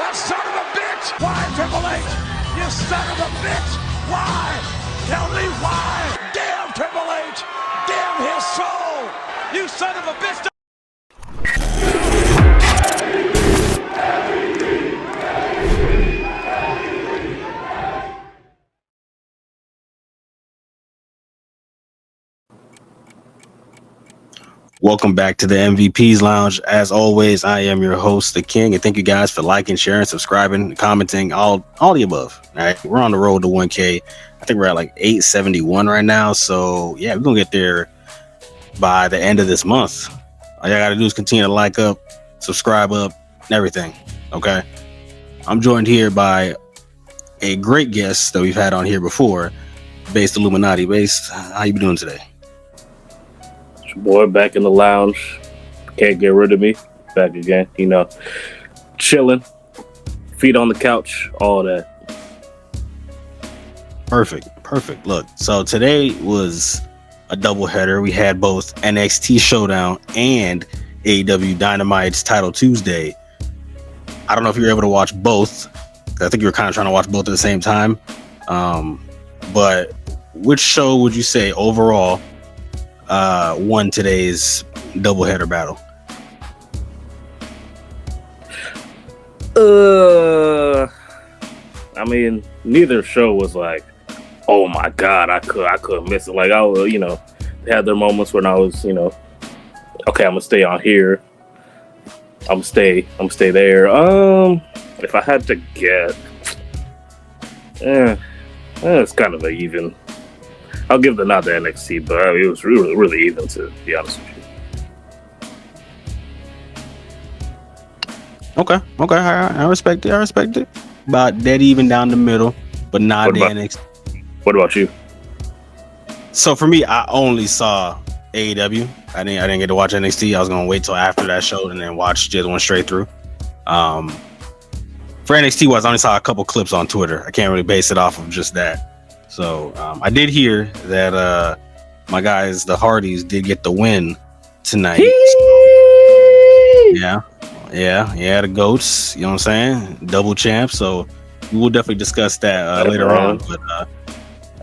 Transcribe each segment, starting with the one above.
That son of a bitch! Why, Triple H? You son of a bitch! Why? Tell me why! Damn Triple H! Damn his soul! You son of a bitch! Welcome back to the MVP's Lounge. As always, I am your host, The King, and thank you guys for liking, sharing, subscribing, commenting, all the above. All right, we're on the road to 1K. I think we're at like 871 right now. So yeah, we're gonna get there by the end of this month. All you gotta do is continue to like up, subscribe up, and everything. Okay. I'm joined here by a great guest that we've had on here before, Based Illuminati. Based, how you doing today? Boy, back in the lounge. Can't get rid of me. Back again, chilling, feet on the couch, all that. Perfect. Look, so today was a doubleheader. We had both NXT Showdown and AEW Dynamite's Title Tuesday. I don't know if you were able to watch both. I think you were kind of trying to watch both at the same time. But which show would you say overall won today's doubleheader battle? I mean, neither show was like, oh my god, I couldn't miss it. Like they had their moments when I was, okay, I'm gonna stay on here. I'm gonna stay there. If I had to get, it's kind of an even. I'll give the nod to NXT, but it was really, really even, to be honest with you. Okay. I respect it. About dead even down the middle, but not the NXT. What about you? So for me, I only saw AEW. I didn't get to watch NXT. I was gonna wait till after that show and then watch just one straight through. For NXT wise, I only saw a couple clips on Twitter. I can't really base it off of just that. So I did hear that my guys, the Hardys, did get the win tonight. Yeah, the GOATs, you know what I'm saying? Double champ. So we will definitely discuss that later on. But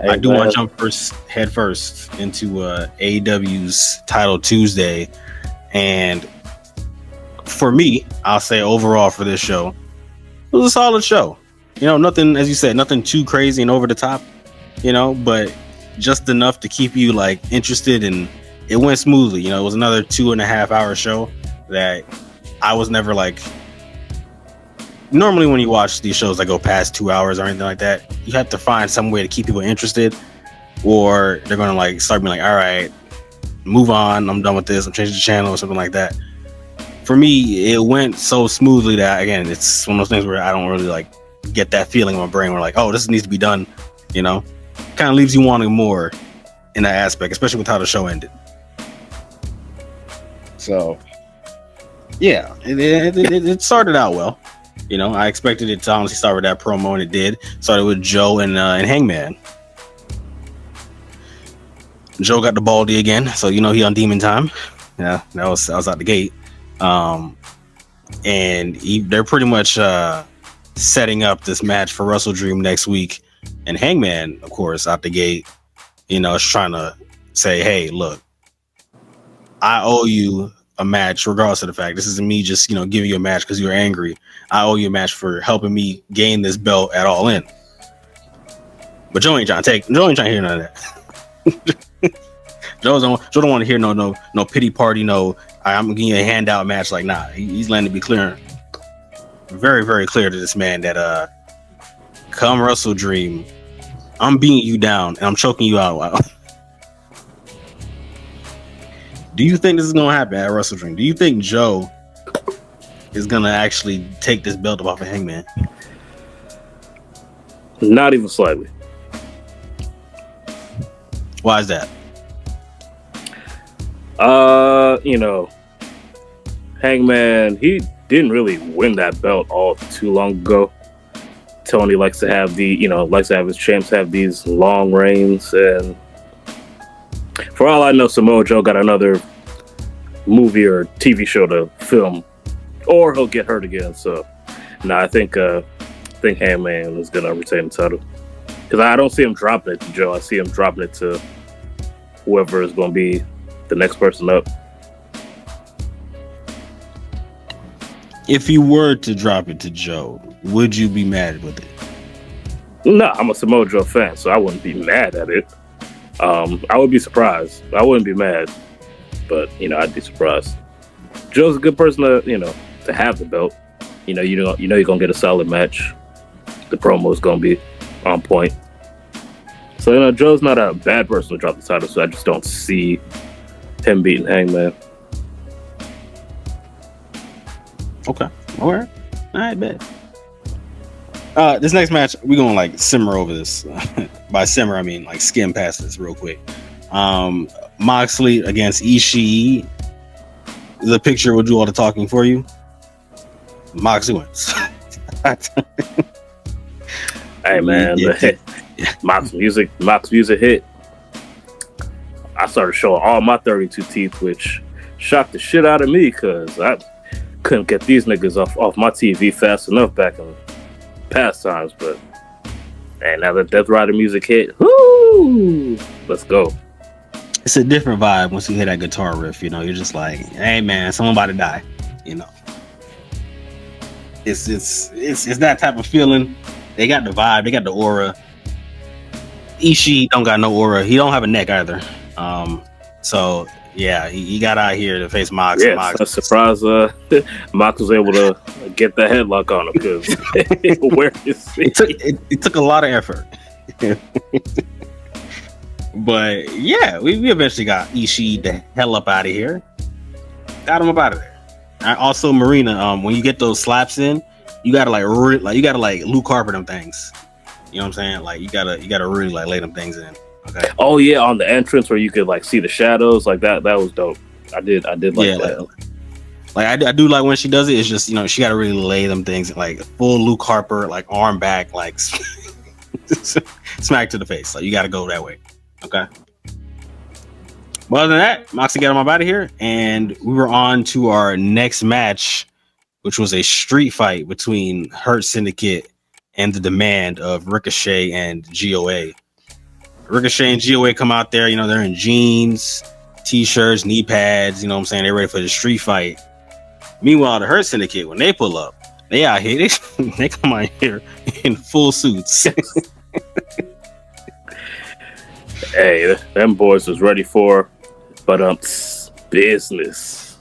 I do want to jump head first into AEW's Title Tuesday. And for me, I'll say overall for this show, it was a solid show. Nothing, as you said, nothing too crazy and over the top. But just enough to keep you like interested, and it went smoothly. It was another 2.5 hour show that I was never like. Normally when you watch these shows that go past 2 hours or anything like that, you have to find some way to keep people interested, or they're going to like start being like, all right, move on. I'm done with this. I'm changing the channel or something like that. For me, it went so smoothly that, again, it's one of those things where I don't really like get that feeling in my brain where like, oh, this needs to be done. Kind of leaves you wanting more in that aspect, especially with how the show ended. So, yeah, it started out well. I expected it to honestly start with that promo, and it did. Started with Joe and Hangman. Joe got the baldy again, so he on demon time. Yeah, that was out the gate. And they're pretty much setting up this match for WrestleDream next week. And Hangman, of course, out the gate, is trying to say, hey, look, I owe you a match, regardless of the fact. This isn't me just, giving you a match because you're angry. I owe you a match for helping me gain this belt at All In. But Joe ain't trying to hear none of that. Joe don't want to hear no pity party, I'm giving you a handout match. Like, nah, he's letting it be clear, very, very clear to this man that come WrestleDream, I'm beating you down and I'm choking you out. Do you think this is going to happen at WrestleDream? Do you think Joe is going to actually take this belt off of Hangman? Not even slightly. Why is that? Hangman, he didn't really win that belt all too long ago. Tony likes to have his champs have these long reigns, and for all I know, Samoa Joe got another movie or TV show to film, or he'll get hurt again. So No, I think Hangman is gonna retain the title because I don't see him dropping it to Joe. I see him dropping it to whoever is going to be the next person up. If you were to drop it to Joe, would you be mad with it? No, I'm a Samoa Joe fan, so I wouldn't be mad at it. I would be surprised. I wouldn't be mad, but I'd be surprised. Joe's a good person to have the belt. You're gonna get a solid match. The promo is gonna be on point. So Joe's not a bad person to drop the title. So I just don't see him beating Hangman. Okay, all right, bet. This next match, we're gonna like simmer over this. By simmer, I mean like skim past this real quick. Moxley against Ishii. The picture will do all the talking for you. Moxley wins. Hey man, Mox music hit. I started showing all my 32 teeth, which shocked the shit out of me because I couldn't get these niggas off my TV fast enough back in past times. But man, now that Death Rider music hit, whoo, let's go. It's a different vibe once you hear that guitar riff. You're just like, hey man, someone about to die. It's that type of feeling. They got the vibe, they got the aura. Ishii don't got no aura. He don't have a neck either. So yeah, he got out here to face Mox. Yeah, Mox. I'm surprised Mox was able to get the headlock on him because where is he? It took a lot of effort. But yeah, we eventually got Ishii the hell up out of here. Got him up out of there. Also, Marina, when you get those slaps in, you gotta like Luke Harper them things. You know what I'm saying? Like you gotta really like lay them things in. Okay. Oh yeah, on the entrance where you could like see the shadows, like that was dope. I did like that. Like I do like when she does it. It's just she gotta really lay them things like full Luke Harper, like arm back, like smack to the face. Like you gotta go that way. Okay. But other than that, Moxie got him out of here, and we were on to our next match, which was a street fight between Hurt Syndicate and the Demand of Ricochet and GOA. Ricochet and GOA come out there, they're in jeans, t-shirts, knee pads, you know what I'm saying? They're ready for the street fight. Meanwhile, the Hurt Syndicate, when they pull up, they out here, they come out here in full suits. Hey, them boys was ready for business.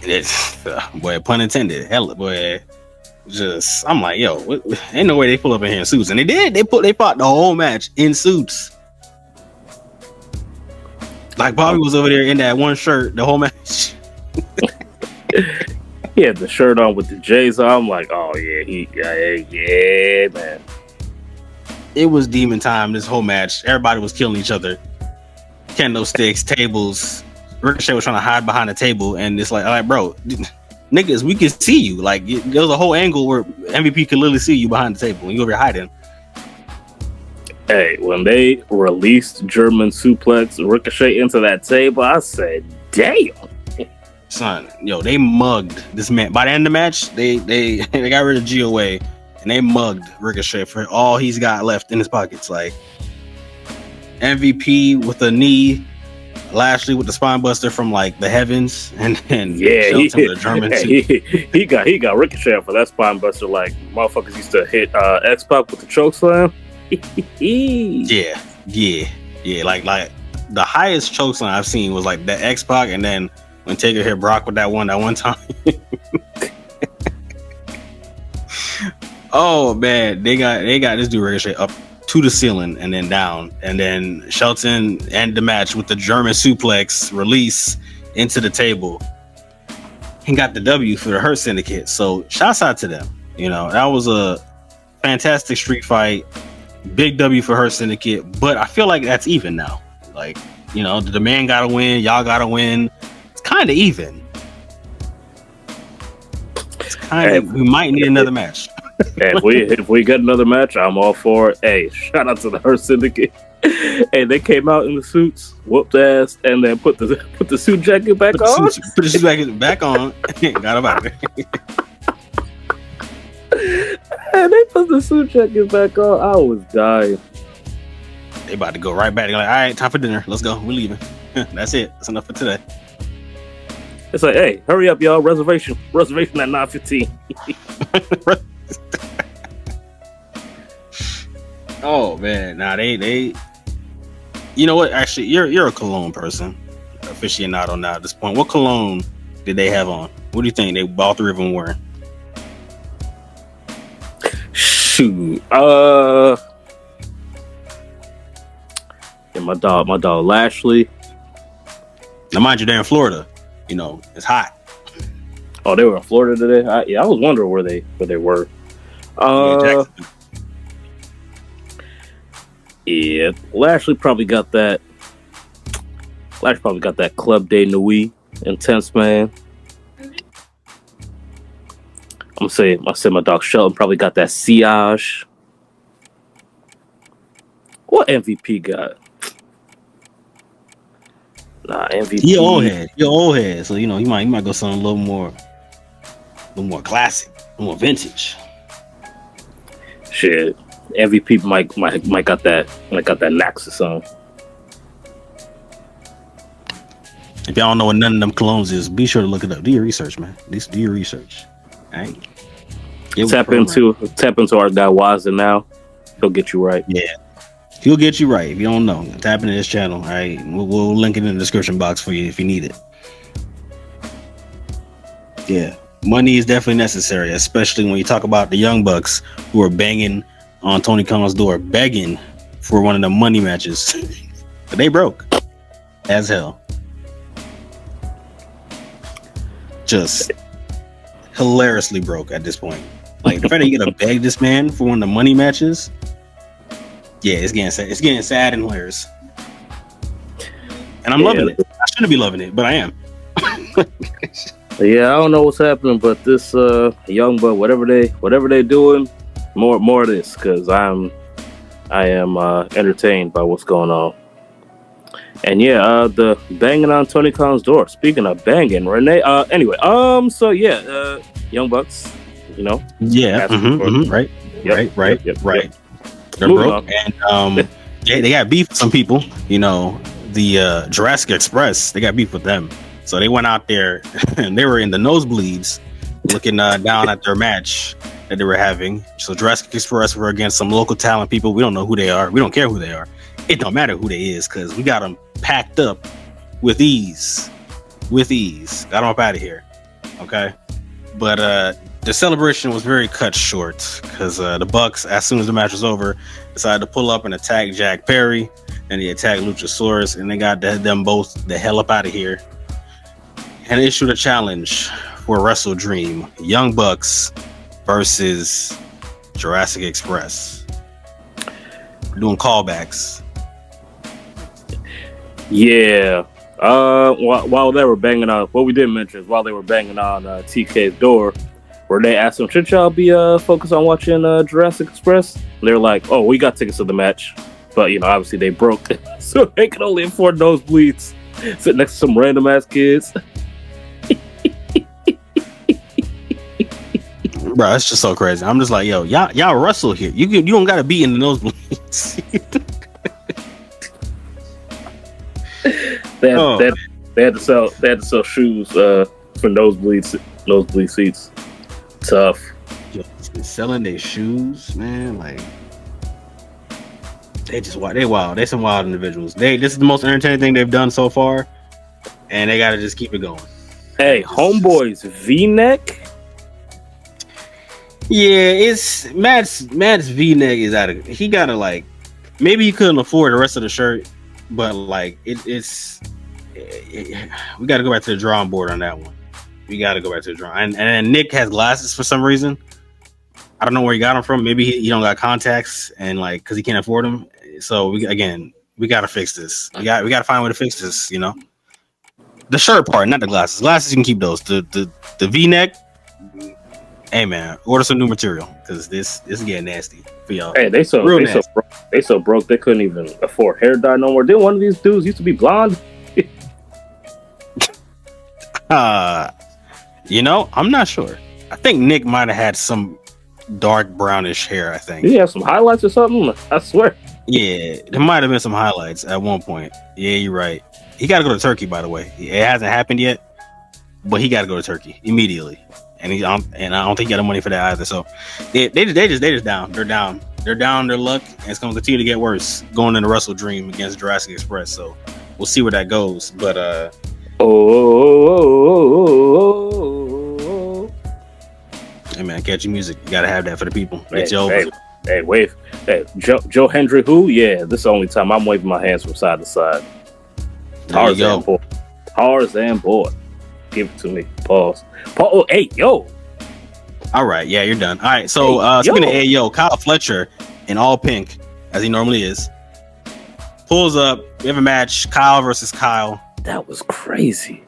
It's boy, pun intended. Hell, boy, I'm like, yo, ain't no way they pull up in here in suits, and they did. They fought the whole match in suits. Like Bobby was over there in that one shirt the whole match. He had the shirt on with the J's on. I'm like, oh yeah, man. It was demon time this whole match. Everybody was killing each other. Kendo sticks, tables. Ricochet was trying to hide behind the table, and it's like, bro, niggas, we can see you. Like, there was a whole angle where MVP could literally see you behind the table, and you over here hiding. Hey, when they released German suplex Ricochet into that table, I said, damn. Son, they mugged this man. By the end of the match, they got rid of GOA, and they mugged Ricochet for all he's got left in his pockets. Like, MVP with a knee, Lashley with the spine buster from like the heavens, and Shelton with the German he got Ricochet for that spine buster. Like motherfuckers used to hit X-Pac with the choke slam. yeah. Like the highest choke slam I've seen was like the X-Pac, and then when Taker hit Brock with that one time. Oh man, they got this dude Ricochet up to the ceiling and then down, and then Shelton ended the match with the German suplex release into the table and got the W for the Hurt Syndicate. So shouts out to them. That was a fantastic street fight. Big W for Hurt Syndicate, but I feel like that's even now. Like, the Demand gotta win, y'all gotta win. It's kind of even. It's kind of, we might need another match. Hey, if we get another match, I'm all for it. Hey, shout out to the Hurt Syndicate. Hey, they came out in the suits, whooped ass, and then put the suit jacket back on. Put the suit jacket back on. Got about it. Man, they put the suit jacket back on. I was dying. They about to go right back. They're like, all right, time for dinner. Let's go. We're leaving. That's it. That's enough for today. It's like, hey, hurry up, y'all. Reservation at 9:15. Oh man, nah, they. You know what? Actually, you're a cologne person, aficionado now at this point. What cologne did they have on? What do you think they all three of them were? Shoot, yeah, my dog Lashley. Now, mind you, they're in Florida. You know, it's hot. Oh, they were in Florida today. I was wondering where they were. Yeah, Lashley probably got that. Lashley probably got that Club de Nuit intense, man. I said my dog Shelton probably got that Siage. What MVP got? Nah, MVP. He old head. So you know he might go something a little more classic, a little more vintage. Shit, MVP might got that Naxos on. If y'all don't know what none of them colognes is, be sure to look it up. Do your research, man. Do your research. All right. Tap into our guy Wazza now. He'll get you right. Yeah. He'll get you right. If you don't know, tap into his channel. All right. We'll link it in the description box for you if you need it. Yeah. Money is definitely necessary, especially when you talk about the Young Bucks who are banging on Tony Khan's door, begging for one of the money matches. But they broke as hell. Just hilariously broke at this point. Like the fact that you gotta beg this man for one of the money matches. Yeah, it's getting sad. It's getting sad and hilarious. And I'm loving it. I shouldn't be loving it, but I am. Yeah, I don't know what's happening, but this Young Buck, whatever they doing, more of this, because I am entertained by what's going on. And yeah, the banging on Tony Khan's door. Speaking of banging, Renee. Anyway, so yeah, Young Bucks, you know. Yeah. Right. Yep, Right. They're Moving broke, on. and they got beef with some people. You know, the Jurassic Express. They got beef with them, so they went out there and they were in the nosebleeds, looking down at their match that they were having. So Jurassic Express were against some local talent people. We don't know who they are. We don't care who they are. It don't matter who they is because we got them packed up with ease. Got them up out of here. Okay. But the celebration was very cut short because the Bucks, as soon as the match was over, decided to pull up and attack Jack Perry, and they attacked Luchasaurus, and they got them both the hell up out of here and issued a challenge for WrestleDream: Young Bucks versus Jurassic Express. We're doing callbacks. Yeah. While they were banging on, what we didn't mention is while they were banging on TK's door, where they asked them, should y'all be focused on watching Jurassic Express? And they're like, oh, we got tickets to the match, but you know, obviously they broke, so they can only afford nosebleeds, sitting next to some random ass kids. Bro, it's just so crazy. I'm just like, yo, y'all wrestle here. You don't gotta be in the nosebleeds. They had to sell shoes for nosebleed seats. Tough. Yo, selling their shoes, man. Like they wild. They some wild individuals. This is the most entertaining thing they've done so far, and they gotta just keep it going. Hey, Homeboy's V-neck. Yeah, it's Matt's V-neck is out of. He gotta like, maybe he couldn't afford the rest of the shirt, but like it's we got to go back to the drawing board on that one. We got to go back to the drawing. And Nick has glasses for some reason. I don't know where he got them from. Maybe he don't got contacts and like because he can't afford them. So we got to fix this. We got to find a way to fix this. You know, the shirt part, not the glasses. Glasses you can keep those. The V-neck. Hey man, order some new material because this is getting nasty for y'all. Hey, they so broke they couldn't even afford hair dye no more. Didn't one of these dudes used to be blonde? You know, I'm not sure. I think Nick might have had some dark brownish hair, I think. Did he have some highlights or something? I swear. Yeah, there might have been some highlights at one point. Yeah, you're right. He got to go to Turkey, by the way. It hasn't happened yet, but he got to go to Turkey immediately. And I don't think he got the money for that either. So they just down. They're down. They're down their luck, and it's going to continue to get worse going into WrestleDream against Jurassic Express. So we'll see where that goes. But hey man, catchy music. You gotta have that for the people. Joe Hendry, who? Yeah, this is the only time I'm waving my hands from side to side. Tarzan boy. Give it to me. Pause. Oh, hey, yo. All right, yeah, you're done. All right, so speaking of Kyle Fletcher in all pink, as he normally is, pulls up. We have a match, Kyle versus Kyle. That was crazy.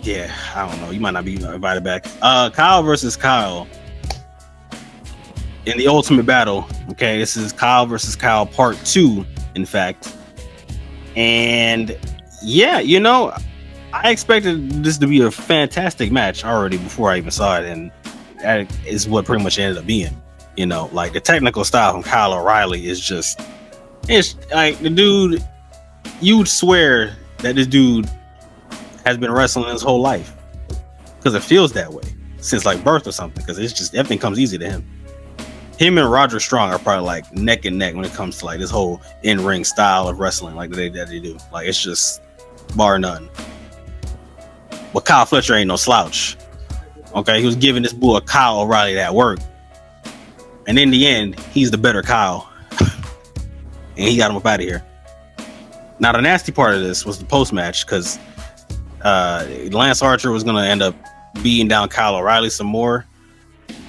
Yeah, I don't know. You might not be invited back. Kyle versus Kyle in the Ultimate Battle. Okay, this is Kyle versus Kyle Part 2, in fact. And yeah, I expected this to be a fantastic match already before I even saw it, and that is what pretty much ended up being. Like the technical style from Kyle O'Reilly is it's like the dude, you'd swear that this dude has been wrestling his whole life, because it feels that way since like birth or something, because it's just everything comes easy to him. Him and Roger Strong are probably like neck and neck when it comes to like this whole in-ring style of wrestling like that they do. Like it's just bar none. But Kyle Fletcher ain't no slouch. Okay, he was giving this boy Kyle O'Reilly that work, and in the end, he's the better Kyle, and he got him up out of here. Now the nasty part of this was the post-match, because Lance Archer was gonna end up beating down Kyle O'Reilly some more,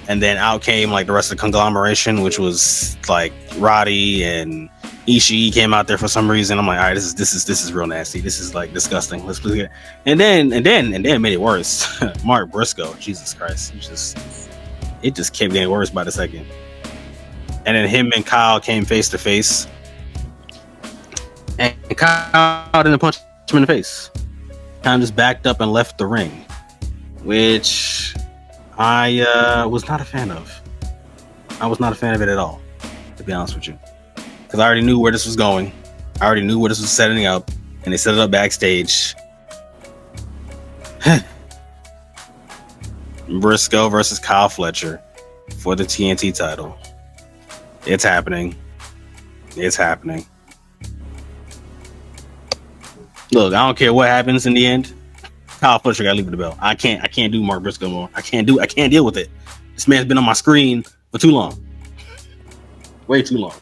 and then out came like the rest of the conglomeration, which was like Roddy and Ishii came out there for some reason. I'm like, all right, this is real nasty. This is like disgusting. Let's please get. And then made it worse. Mark Briscoe, Jesus Christ, it just kept getting worse by the second. And then him and Kyle came face to face, and Kyle didn't punch him in the face. Kind of just backed up and left the ring, which I was not a fan of. I was not a fan of it at all, to be honest with you, because I already knew where this was going. I already knew where this was setting up, and they set it up backstage. Briscoe versus Kyle Fletcher for the TNT title. It's happening. It's happening. Look, I don't care what happens in the end. Kyle Fletcher gotta leave the belt. I can't do Mark Briscoe more. I can't deal with it. This man's been on my screen for too long. Way too long.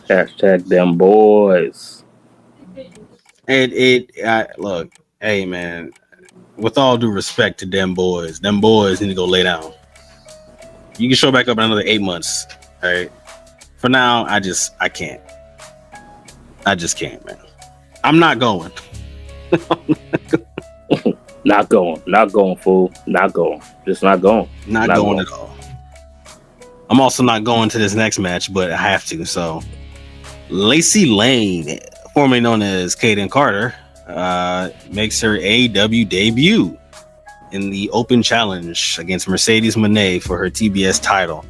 Hashtag them boys. Look, hey man, with all due respect to them boys need to go lay down. You can show back up in another 8 months. All right. For now, I can't. I just can't, man. I'm not going. Not going, fool. Not going. Just not going. Not going at all. I'm also not going to this next match, but I have to. So, Lacey Lane, formerly known as Kaden Carter, makes her AEW debut in the Open Challenge against Mercedes Moné for her TBS title.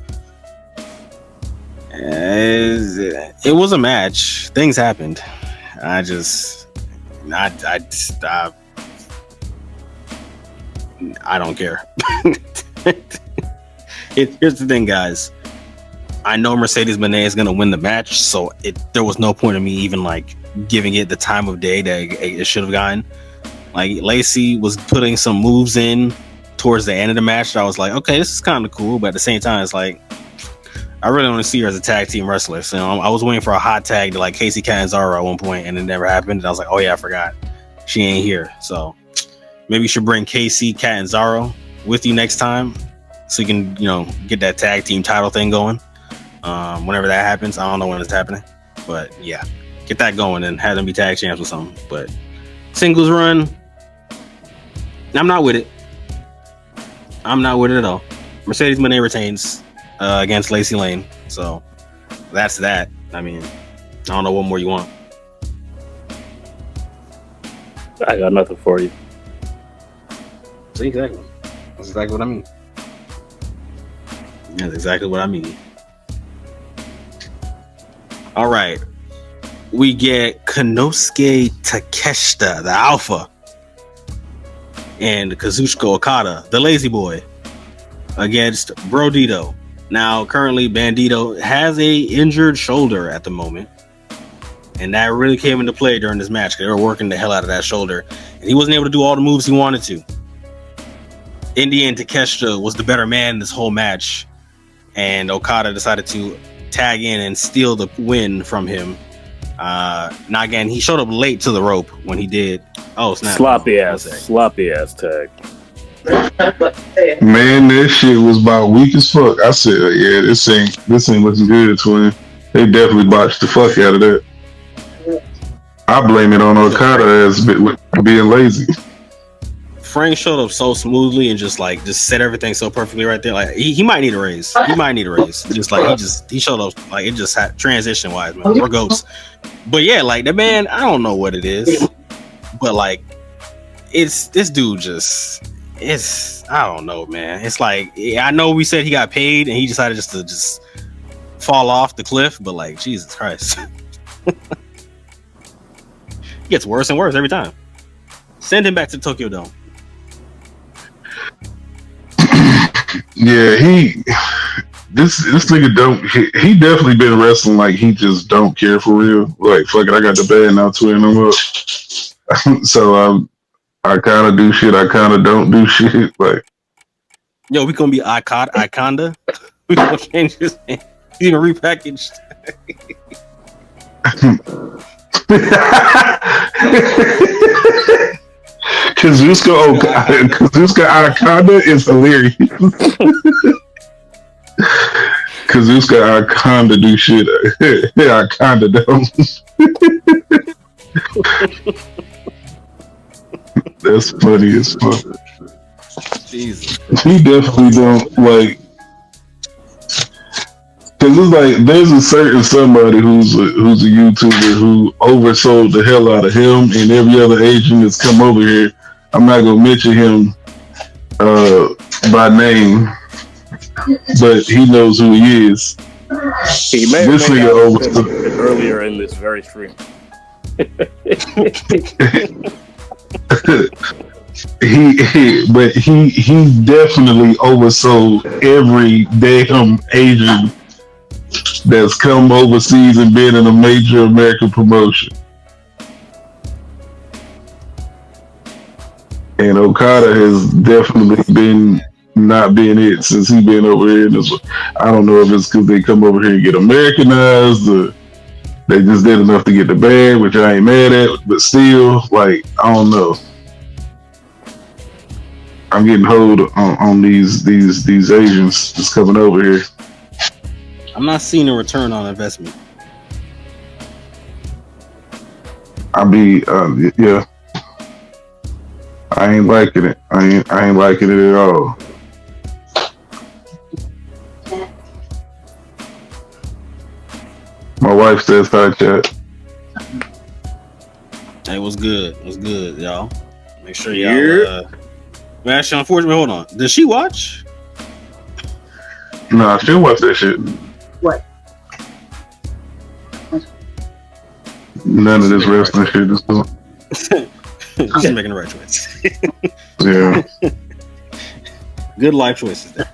It was a match. Things happened. I don't care. Here's the thing, guys. I know Mercedes Moné is going to win the match, so there was no point in me even like giving it the time of day that it should have gotten. Like Lacey was putting some moves in towards the end of the match that I was like, okay, this is kind of cool, but at the same time, it's like I really want to see her as a tag team wrestler. So I was waiting for a hot tag to like Casey Catanzaro at one point, and it never happened. And I was like, oh yeah, I forgot she ain't here. So maybe you should bring Casey Catanzaro with you next time, so you can get that tag team title thing going. Whenever that happens, I don't know when it's happening, but yeah, get that going and have them be tag champs or something. But singles run, I'm not with it. I'm not with it at all. Mercedes Moné retains against Lacey Lane, so that's that. I mean, I don't know what more you want. I got nothing for you. See, exactly. That's exactly what I mean. That's exactly what I mean. All right. We get Konosuke Takeshita, the Alpha, and Kazuchika Okada, the Lazy Boy, against Brodido. Now, currently, Bandido has a injured shoulder at the moment, and that really came into play during this match. They were working the hell out of that shoulder, and he wasn't able to do all the moves he wanted to. In the end, Takeshita was the better man in this whole match, and Okada decided to tag in and steal the win from him. Now again, he showed up late to the rope when he did. Oh, snap. Sloppy ass tag. Man, that shit was about weak as fuck. I said, yeah, this ain't looking good, twin. They definitely botched the fuck out of that. I blame it on Okada as being lazy. Frank showed up so smoothly and just said everything so perfectly right there. Like he might need a raise. He showed up like it just had transition wise, man. We're ghosts. But yeah, like the man, I don't know what it is, but like it's this dude I don't know, man. It's like I know we said he got paid and he decided just fall off the cliff, but like Jesus Christ. It gets worse and worse every time. Send him back to Tokyo Dome. Yeah, this nigga don't. He definitely been wrestling like he just don't care for real. Like fuck it, I got the bad now, twin him up. So I kind of do shit. I kind of don't do shit. Like yo, we gonna be Iconda. We gonna change his name. He's gonna repackage. Kazuchika Anaconda is hilarious. Kazuchika Anaconda do shit. Anaconda don't. That's funny as fuck. Jesus. He definitely don't like. Cause it's like there's a certain somebody who's a YouTuber who oversold the hell out of him and every other agent that's come over here. I'm not gonna mention him by name, but he knows who he is. He may have been earlier in this very stream. he definitely oversold every damn agent that's come overseas and been in a major American promotion. And Okada has definitely been not being it since he been over here. I don't know if it's because they come over here and get Americanized or they just did enough to get the bag, which I ain't mad at, but still, like, I don't know. I'm getting hold on these Asians that's coming over here. I'm not seeing a return on investment. Yeah. I ain't liking it. I ain't liking it at all. My wife says hi, chat. Hey, what's good? What's good, y'all? Make sure y'all. Actually, unfortunately, hold on. Does she watch? Nah, she'll watch that shit. What? None of this wrestling shit is doing. She's making the right choice. Yeah. Good life choices there.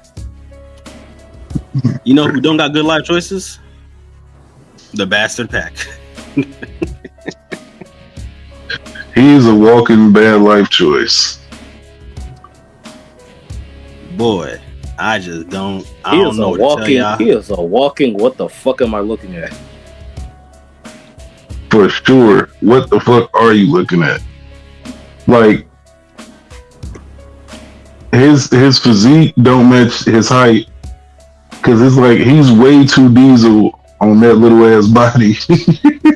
You know who don't got good life choices? The Bastard Pack. He's a walking bad life choice. Boy, I just don't. I don't know what to tell y'all. He is a walking. What the fuck am I looking at? For sure. What the fuck are you looking at? Like his physique don't match his height, because it's like he's way too diesel on that little ass body.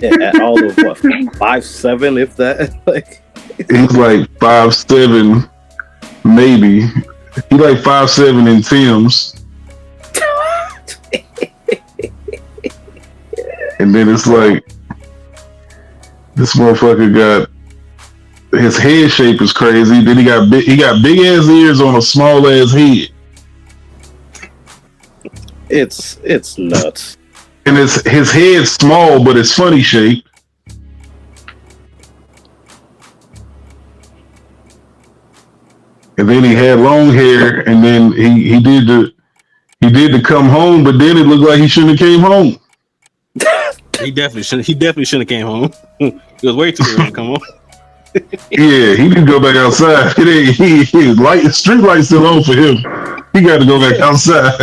Yeah, at all of what, 5'7", if that. Like he's like 5'7", maybe. He like 5'7" in Tim's. And then it's like this motherfucker got his head shape is crazy. Then he got big ass ears on a small ass head. It's nuts. And his head's small, but it's funny shaped. And then he had long hair, and then he did the come home, but then it looked like he shouldn't have came home. He definitely shouldn't have came home. He was way too early to come home. Yeah, he didn't go back outside. The street light's still on for him. He got to go back outside.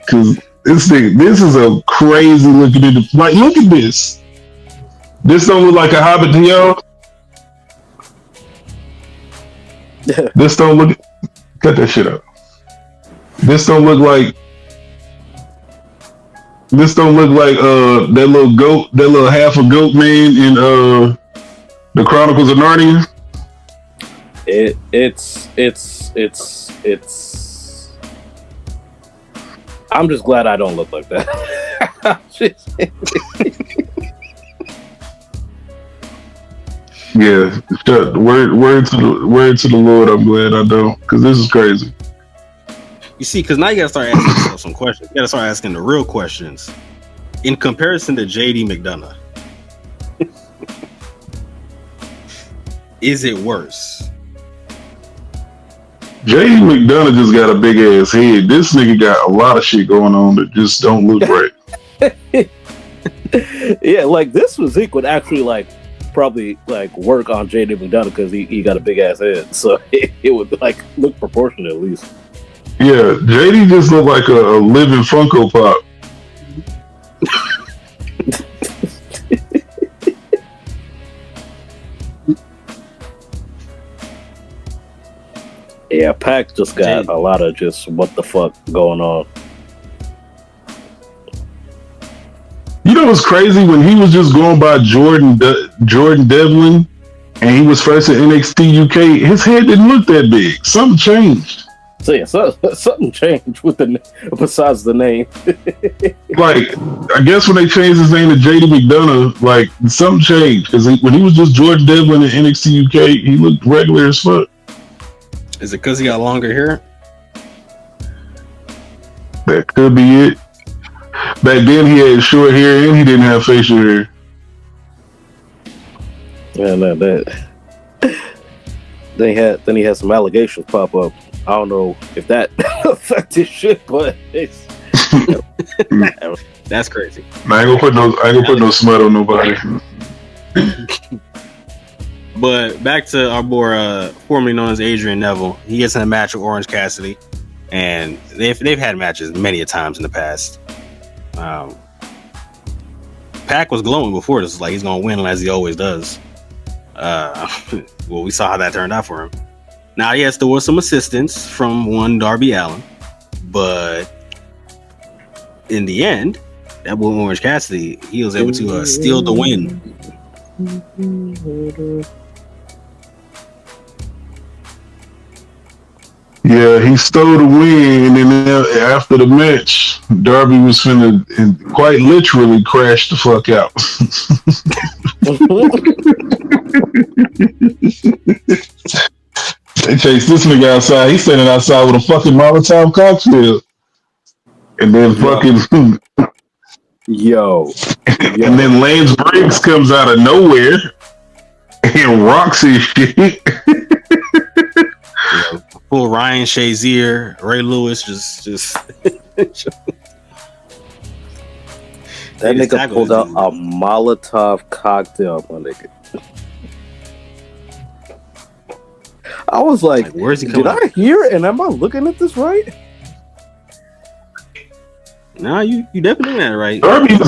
Because this is a crazy looking into. Like, look at this. This don't look like a Hobbit to y'all. This don't look. Cut that shit out. This don't look like that little goat, that little half a goat man in the Chronicles of Narnia. It's. I'm just glad I don't look like that. Yeah, word to the Lord. I'm glad I don't, because this is crazy. You see, because now you gotta start asking yourself some questions. You gotta start asking the real questions. In comparison to JD McDonough, is it worse? JD McDonough just got a big ass head. This nigga got a lot of shit going on that just don't look right. Yeah, like this physique would actually probably work on JD McDonough because he got a big ass head, so it would look proportionate at least. Yeah, JD just looked like a living Funko Pop. Yeah, Pac just got a lot of just what the fuck going on. You know what's crazy? When he was just going by Jordan Devlin, and he was first at NXT UK, his head didn't look that big. Something changed. So yeah, something changed with besides the name. Like, I guess when they changed his name to JD McDonough, something changed, because when he was just Jordan Devlin at NXT UK, he looked regular as fuck. Is it because he got longer hair? That could be it. Back then he had short hair and he didn't have facial hair. Yeah, no, that. Then he had some allegations pop up. I don't know if that affected shit, but it's that's crazy. I ain't gonna put no smut on nobody. But back to our boy, formerly known as Adrian Neville. He gets in a match with Orange Cassidy, and they've had matches many a times in the past. Pac was glowing before this, like he's gonna win as he always does. Well, we saw how that turned out for him. Now, yes, there was some assistance from one Darby Allin, but in the end, that boy Orange Cassidy, he was able to steal the win. Yeah, he stole the win, and then after the match, Darby was finna quite literally crash the fuck out. They chased this nigga outside. He's standing outside with a fucking Molotov cocktail. And then fucking... Yo. And then Lance Briggs comes out of nowhere and rocks his shit. Full Ryan Shazier, Ray Lewis, just that nigga pulled out a Molotov cocktail, my nigga. I was like where's he coming? Did I hear it? And am I looking at this right? No, you definitely that right. Darby is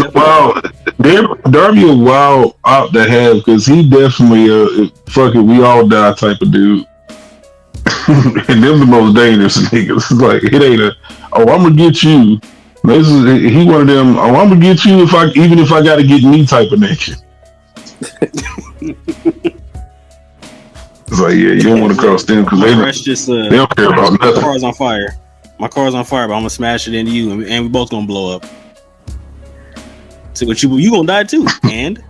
Darby a wild out to have, because he definitely fuck it, we all die type of dude. And them the most dangerous niggas. It's like, it ain't I'm gonna get you. He one of them, I'm gonna get you even if I gotta get me type of nigga. It's like, yeah, you don't want to cross them because they don't care about nothing. My car's on fire. My car's on fire, but I'm gonna smash it into you, and we both gonna blow up. So what you gonna die too, and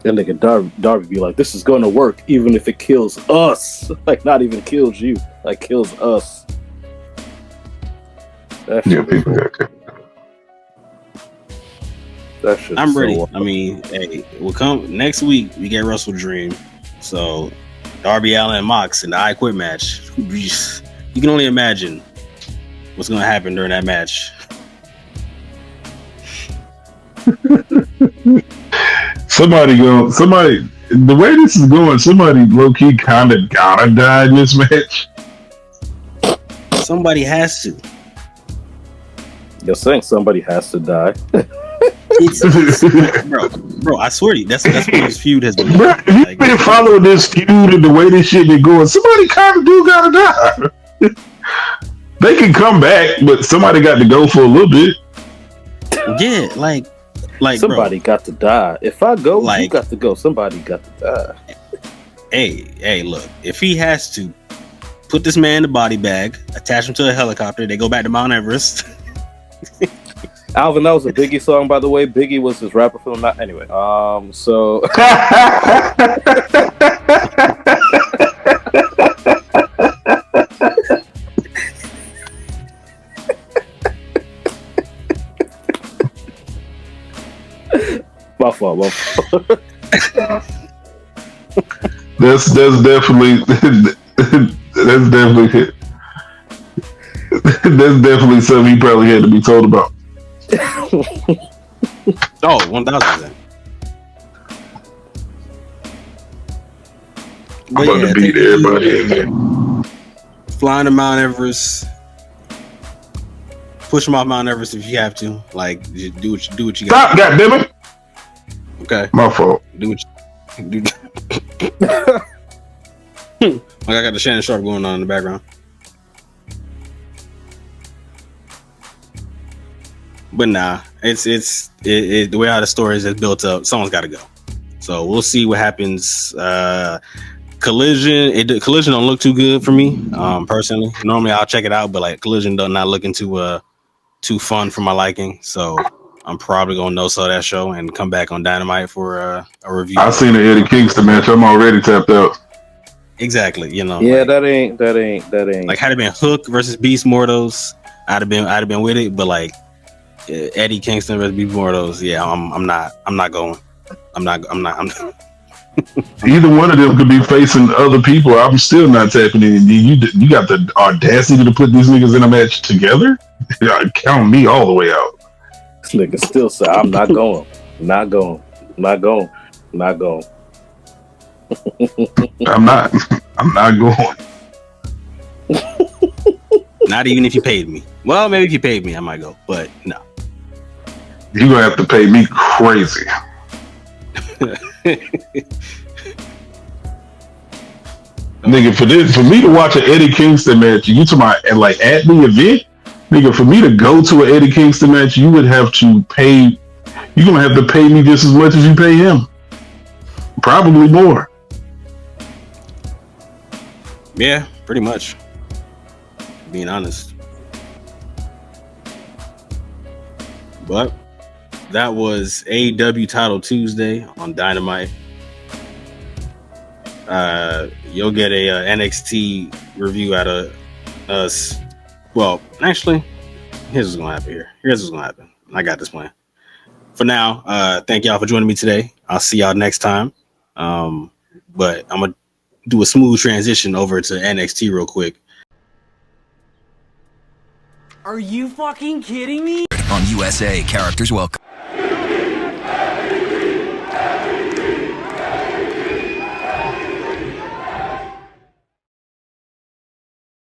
that nigga Darby be like, this is gonna work even if it kills us. Like, not even kills you. Like kills us. Yeah, people got it. That shit. I'm ready. I mean, hey, we'll come next week. We get WrestleDream. So Darby, Allin, and Mox in the I Quit match. You can only imagine what's going to happen during that match. Somebody, the way this is going, somebody low key kind of gotta die in this match. Somebody has to. You're saying somebody has to die. Bro, I swear to you, that's what this feud has been. Bro, if you've been following this feud and the way this shit been going, somebody kind of do gotta die. They can come back, but somebody got to go for a little bit. Yeah, like somebody got to die. If I go, like, you got to go. Somebody got to die. Hey, look, if he has to put this man in the body bag, attach him to a helicopter, they go back to Mount Everest. Alvin, that was a Biggie song, by the way. Biggie was his rapper film. Not anyway. So my fault. That's definitely something he probably had to be told about. Oh, 1,000%. I'm about to beat everybody in there. Flying to Mount Everest. Push him off Mount Everest if you have to. Like, just do what you got. Stop, goddammit. Okay. My fault. Do what you do. Like, I got the Shannon Sharp going on in the background. But nah, it's the way how the story is built up. Someone's got to go. So we'll see what happens. Collision don't look too good for me, personally. Normally I'll check it out, but like Collision does not look too fun for my liking. So I'm probably gonna no-sell that show and come back on Dynamite for a review. I seen the Eddie Kingston match. I'm already tapped out. Exactly, you know. Yeah, like, that ain't. Like, had it been Hook versus Beast Mortals, I'd have been with it. But like Eddie Kingston versus Beast Mortals, yeah, I'm not going. I'm not. Either one of them could be facing other people. I'm still not tapping in. You got the audacity to put these niggas in a match together? Count me all the way out. This nigga still say I'm not going. Not going. I'm not going. Not even if you paid me. Well, maybe if you paid me, I might go. But no. You're gonna have to pay me crazy. Nigga, for me to watch an Eddie Kingston match, you talking about like at the event? Nigga, for me to go to an Eddie Kingston match, you would have to pay. You're gonna have to pay me just as much as you pay him. Probably more. Yeah, pretty much. Being honest. But that was AEW Title Tuesday on Dynamite. You'll get a NXT review out of us. Well, actually, here's what's gonna happen here. Here's what's gonna happen. I got this plan. For now, thank y'all for joining me today. I'll see y'all next time. But I'm gonna do a smooth transition over to NXT real quick. Are you fucking kidding me? On USA, characters welcome.